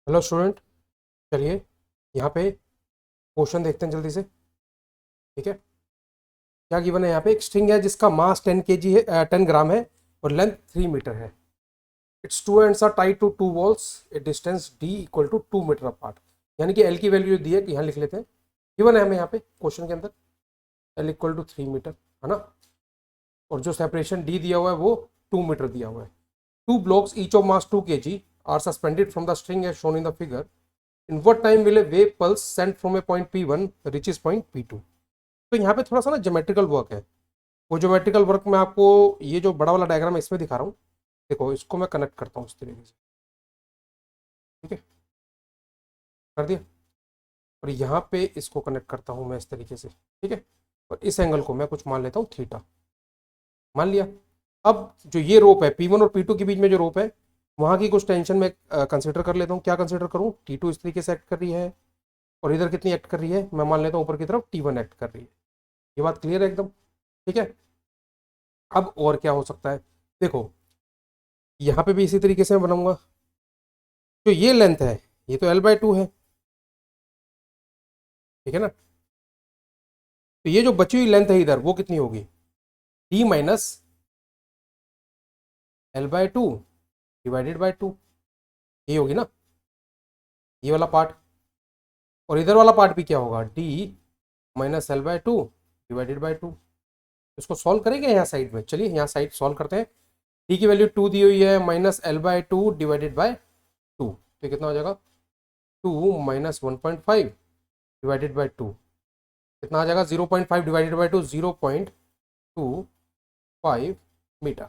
Hello student, चलिए यहाँ पे क्वेश्चन देखते हैं जल्दी से। ठीक है, क्या गिवन है यहाँ पे? एक स्ट्रिंग है जिसका मास 10 kg है, 10 ग्राम है और लेंथ 3 मीटर है। Its two ends are tied to two walls a distance D equal to 2 metre apart. यानी कि एल की वैल्यू दी है कि यहाँ लिख लेते हैं। गिवन है हमें यहाँ पे क्वेश्चन के अंदर एल इक्वल टू 3 मीटर, है ना। और जो सेपरेशन डी दिया हुआ है वो 2 मीटर दिया हुआ है। Two blocks each of mass 2 kg are suspended from the string as shown in the figure. In what time will a wave pulse sent from a point P1 reaches point P2? तो यहाँ पे थोड़ा सा ना geometrical work है। वो geometrical work में आपको ये जो बड़ा वाला डायग्राम है इसमें दिखा रहा हूँ। देखो, इसको मैं कनेक्ट करता हूँ इस तरीके से। ठीक है, कर दिया। और यहाँ पे इसको कनेक्ट करता हूँ मैं इस तरीके से। ठीक है, और इस एंगल को मैं कुछ मान लेता हूँ थीटा, मान लिया। अब जो ये रोप है P1 और P2 के बीच में जो रोप है, वहाँ की कुछ टेंशन मैं कंसिडर कर लेता हूँ। क्या कंसिडर करूँ? T2 इस तरीके से एक्ट कर रही है और इधर कितनी एक्ट कर रही है? मैं मान लेता हूँ ऊपर की तरफ T1 एक्ट कर रही है। ये बात क्लियर है एकदम? ठीक है। अब और क्या हो सकता है? देखो, यहाँ पे भी इसी तरीके से मैं बनाऊंगा। जो ये लेंथ है ये तो L/2 है, ठीक है ना। तो ये जो बची हुई लेंथ है इधर वो कितनी होगी? D minus L/2 divided by 2, ये होगी ना, ये वाला पार्ट। और इधर वाला पार्ट भी क्या होगा? D minus L/2 divided by 2। इसको सॉल्व करेंगे यहाँ साइड में। चलिए यहाँ साइड सॉल्व करते हैं। D की वैल्यू 2 दी हुई है, माइनस L/2 डिवाइडेड बाई 2, तो कितना हो जाएगा? 2 माइनस 1.5 डिवाइडेड बाई 2, कितना आ जाएगा? 0.5 डिवाइडेड बाई 2, 0.25 मीटर।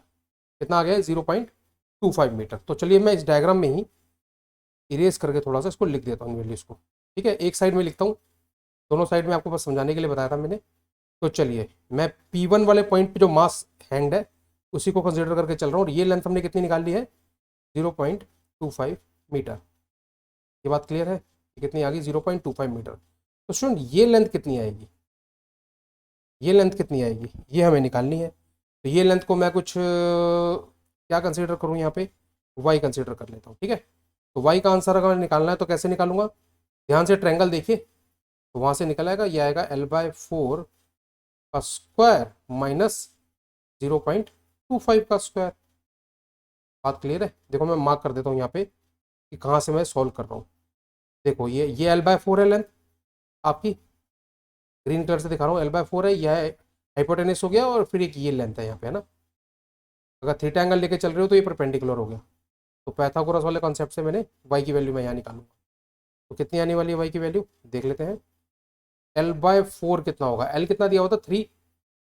कितना आ गया? 0.25 मीटर। तो चलिए मैं इस डायग्राम में ही इरेज करके थोड़ा सा इसको लिख देता हूँ वैल्यूज को। ठीक है, एक साइड में लिखता हूँ, दोनों साइड में आपको बस समझाने के लिए बताया था मैंने। तो चलिए मैं P1 वाले पॉइंट पे जो मास हैंग्ड है उसी को कंसिडर करके चल रहा हूँ। और ये लेंथ हमने कितनी निकाल ली है? 0.25 मीटर। ये बात क्लियर है? कितनी आ गई? 0.25 मीटर। तो स्टूडेंट ये लेंथ कितनी आएगी? ये लेंथ कितनी आएगी ये हमें निकालनी है। तो ये लेंथ को मैं कुछ क्या कंसीडर करूँ यहाँ पे? वाई कंसीडर कर लेता हूँ। ठीक है, तो वाई का आंसर अगर निकालना है तो कैसे निकालूंगा? ध्यान से ट्रायंगल देखिए, तो वहाँ से निकल आएगा, ये आएगा L/4 का स्क्वायर माइनस 0.25 का स्क्वायर। बात क्लियर है? देखो मैं मार्क कर देता हूँ यहाँ पे कि कहाँ से मैं सॉल्व कर रहा हूँ। देखो ये L/4 है लेंथ आपकी, ग्रीन कलर से दिखा रहा हूँ। L/4 है, यह हाइपोटेनस हो गया और फिर एक ये लेंथ है यहाँ पे, है ना। अगर थीटा एंगल लेके चल रहे हो तो ये परपेंडिकुलर हो गया। तो पैथागोरस वाले कॉन्सेप्ट से मैंने वाई की वैल्यू मैं यहाँ निकालूंगा। तो कितनी आने वाली है वाई की वैल्यू? देख लेते हैं। L/4 कितना होगा? L कितना दिया होता? 3,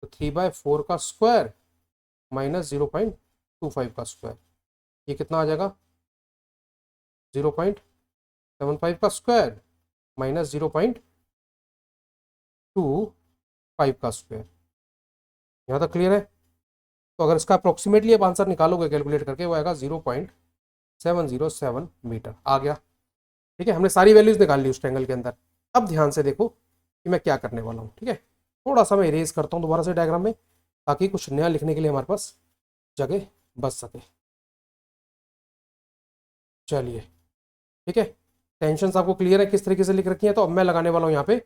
तो 3/4 का स्क्वायर माइनस 0.25 का स्क्वायर, ये कितना आ जाएगा? 0.75 का स्क्वायर माइनस 0.25 का स्क्वायर। यहाँ तक क्लियर है? तो अगर इसका अप्रोक्सीमेटली आप आंसर निकालोगे कैलकुलेट करके, वो आएगा 0.707 मीटर आ गया। ठीक है, हमने सारी वैल्यूज निकाल ली उस ट्रायंगल के अंदर। अब ध्यान से देखो कि मैं क्या करने वाला हूँ। ठीक है, थोड़ा सा मैं इरेज करता हूँ दोबारा से डायग्राम में, ताकि कुछ नया लिखने के लिए हमारे पास जगह बच सके। चलिए, ठीक है, टेंशन आपको क्लियर है किस तरीके से लिख रखी है? तो अब मैं लगाने वाला हूँ यहाँ पे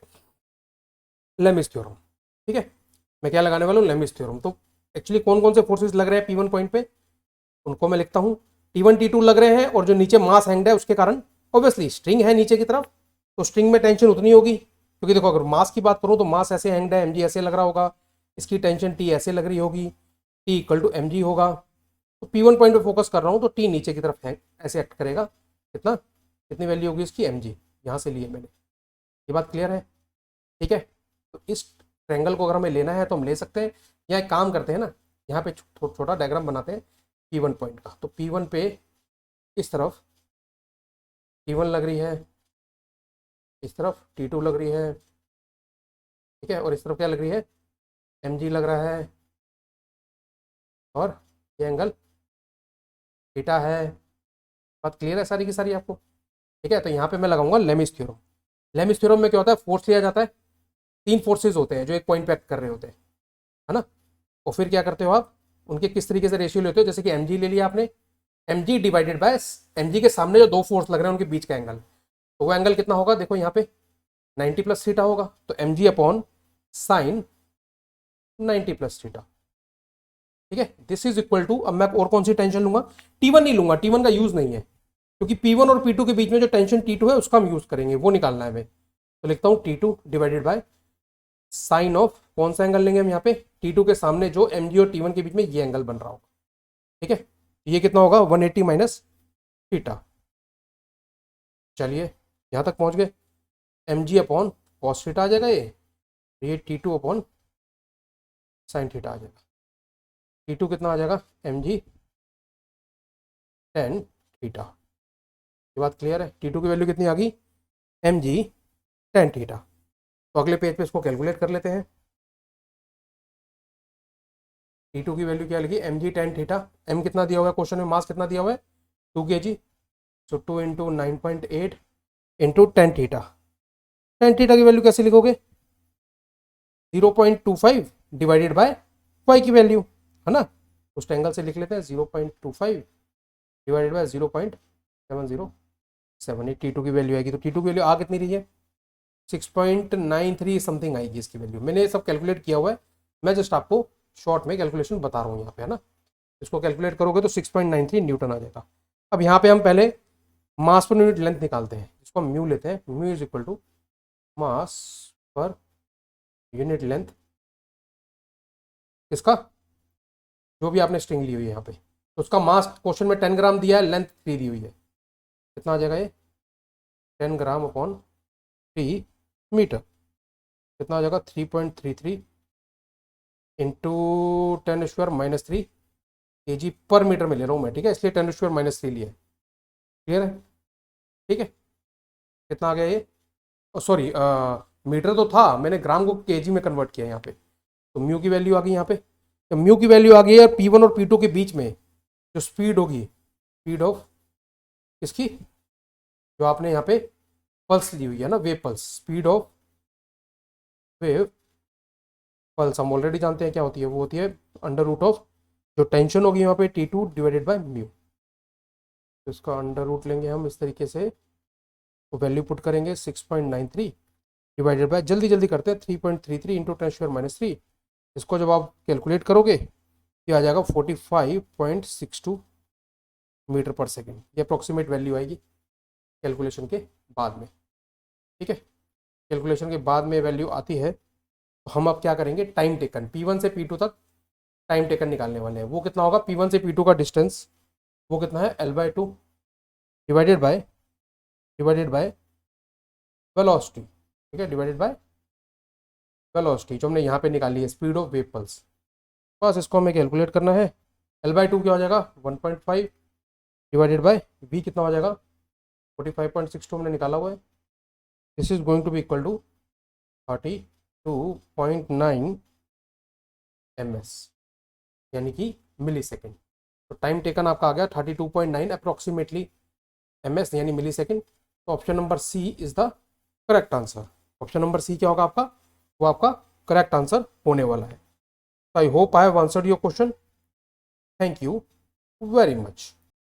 लेमिस थ्योरम। ठीक है, मैं क्या लगाने वाला हूँ? Lami's theorem. तो एक्चुअली कौन कौन से फोर्सेस लग रहे हैं P1 पॉइंट पे, उनको मैं लिखता हूँ। T1 T2 लग रहे हैं, और जो नीचे मास हैंग्ड है उसके कारण ऑब्वियसली स्ट्रिंग है नीचे की तरफ, तो स्ट्रिंग में टेंशन उतनी होगी। क्योंकि देखो, अगर मास की बात करूँ तो मास ऐसे हैंग्ड है, mg ऐसे लग रहा होगा, इसकी टेंशन T ऐसे लग रही होगी, T इक्वल टू mg होगा। तो P1 पॉइंट पे फोकस कर रहा हूँ तो T नीचे की तरफ ऐसे एक्ट करेगा। कितना, कितनी वैल्यू होगी इसकी? mg, यहाँ से लिए मैंने। ये बात क्लियर है? ठीक है, तो इस ट्रेंगल को अगर हमें लेना है तो हम ले सकते हैं, या एक काम करते हैं ना, यहाँ पे छोटा डायग्राम बनाते हैं P1 पॉइंट का। तो P1 पे इस तरफ T1 लग रही है, इस तरफ T2 लग रही है, ठीक है, और इस तरफ क्या लग रही है? mg लग रहा है, और ये एंगल थीटा है। बात क्लियर है सारी की सारी आपको? ठीक है, तो यहाँ पे मैं लगाऊंगा लेमिस थ्योरम। लेमिस थ्योरम में क्या होता है? फोर्स लिया जाता है, 3 फोर्सेज होते हैं जो एक पॉइंट पे एक्ट कर रहे होते हैं, है ना। और फिर क्या करते हो आप? उनके किस तरीके से रेशियो लेते हो? जैसे कि mg ले लिया आपने, M G divided by M G के सामने जो दो फोर्स लग रहे हैं उनके बीच का एंगल, तो वो एंगल कितना होगा, देखो यहाँ पे 90 प्लस थीटा होगा, तो M G upon sine 90 plus theta. ठीक है, दिस इज इक्वल टू, अब मैं और कौन सी टेंशन लूंगा, T1 नहीं लूंगा, T1 का यूज नहीं है, क्योंकि P1 और P2 के बीच में जो टेंशन T2 है उसका हम यूज करेंगे, वो निकालना है हमें। तो लिखता हूँ T2 divided by sine of, कौन सा एंगल लेंगे हम यहाँ पे, T2 के सामने जो mg और T1 के बीच में ये एंगल बन रहा होगा। ठीक है, ये कितना होगा 180 माइनस थीटा। चलिए यहाँ तक पहुंच गए, mg अपॉन कॉस थीटा आ जाएगा ये T2 अपॉन साइन थीटा आ जाएगा। T2 कितना आ जाएगा, mg tan थीटा। ये बात क्लियर है, T2 की वैल्यू कितनी आ गई, mg tan थीटा। तो अगले पेज पे इसको कैलकुलेट कर लेते हैं। T2 की वैल्यू क्या लगी, mg tan थीटा, m कितना दिया हुआ है क्वेश्चन में, मास कितना दिया हुआ है 2 kg, सो 2 into 9.8 into tan theta. tan theta की वैल्यू कैसे लिखोगे, 0.25 डिवाइडेड बाय y की वैल्यू, है ना, उस एंगल से लिख लेते हैं 0.25 डिवाइडेड बाय 0.7078, T2 की वैल्यू आएगी। तो T2 की वैल्यू आ कितनी रही है, 6.93 समथिंग आएगी इसकी वैल्यू। मैंने सब कैलकुलेट किया हुआ है, मैं जस्ट आपको शॉर्ट में कैलकुलेशन बता रहा हूँ यहाँ पे, है ना। इसको कैलकुलेट करोगे तो 6.93 न्यूटन आ जाएगा। अब यहाँ पे हम पहले मास पर यूनिट लेंथ निकालते हैं, इसको हम म्यू लेते हैं, mu is equal to mass पर यूनिट लेंथ, इसका जो भी आपने स्ट्रिंग ली हुई है यहाँ पे, तो उसका मास क्वेश्चन में 10 ग्राम दिया है, लेंथ 3 दी हुई है, कितना आ जाएगा ये 10 ग्राम अपॉन 3 मीटर, कितना आ जाएगा 3.33 इंटू 10⁻³ kg पर मीटर में ले रहा हूँ मैं, ठीक है, इसलिए 10⁻³ लिया है। क्लियर है, ठीक है, कितना आ गया ये, सॉरी मीटर तो था, मैंने ग्राम को केजी में कन्वर्ट किया यहाँ पे, तो म्यू की वैल्यू आ गई यहाँ पे, तो म्यू की वैल्यू आ गई है P1 और P2 के बीच में जो स्पीड होगी, स्पीड ऑफ इसकी, जो आपने यहाँ पे पल्स ली हुई है ना, wave pulse, speed of wave pulse हम ऑलरेडी जानते हैं क्या होती है, वो होती है अंडर रूट ऑफ जो टेंशन होगी यहाँ पे T2 डिवाइडेड बाय म्यू, तो इसका अंडर रूट लेंगे हम इस तरीके से, तो वैल्यू पुट करेंगे 6.93 डिवाइडेड बाय, जल्दी जल्दी करते हैं, 3.33 इंटू 10⁻³ इसको जब आप कैलकुलेट करोगे ये आ जाएगा 45.62 मीटर पर सेकेंड, ये अप्रॉक्सीमेट वैल्यू आएगी कैलकुलेशन के बाद में। ठीक है, कैलकुलेशन के बाद में वैल्यू आती है, तो हम अब क्या करेंगे, टाइम टेकन P1 से P2 तक टाइम टेकन निकालने वाले हैं। वो कितना होगा, P1 से P2 का डिस्टेंस वो कितना है L/2 डिवाइडेड बाय वेलोसिटी, ठीक है, डिवाइडेड बाय वेलोसिटी जो हमने यहाँ पे निकाली है, स्पीड ऑफ वेव पल्स। बस इसको हमें कैलकुलेट करना है, L/2 क्या हो जाएगा 1.5 डिवाइडेड बाय V कितना हो जाएगा 45.62 हमने निकाला हुआ है, this is going to be equal to 32.9 ms यानी कि मिली सेकेंड। तो टाइम टेकन आपका आ गया 32.9 अप्रॉक्सीमेटली ms यानी मिली सेकेंड। तो option number C is the correct answer. Option number C क्या होगा आपका, वो आपका करेक्ट आंसर होने वाला है। I hope I have answered your question. Thank you very much.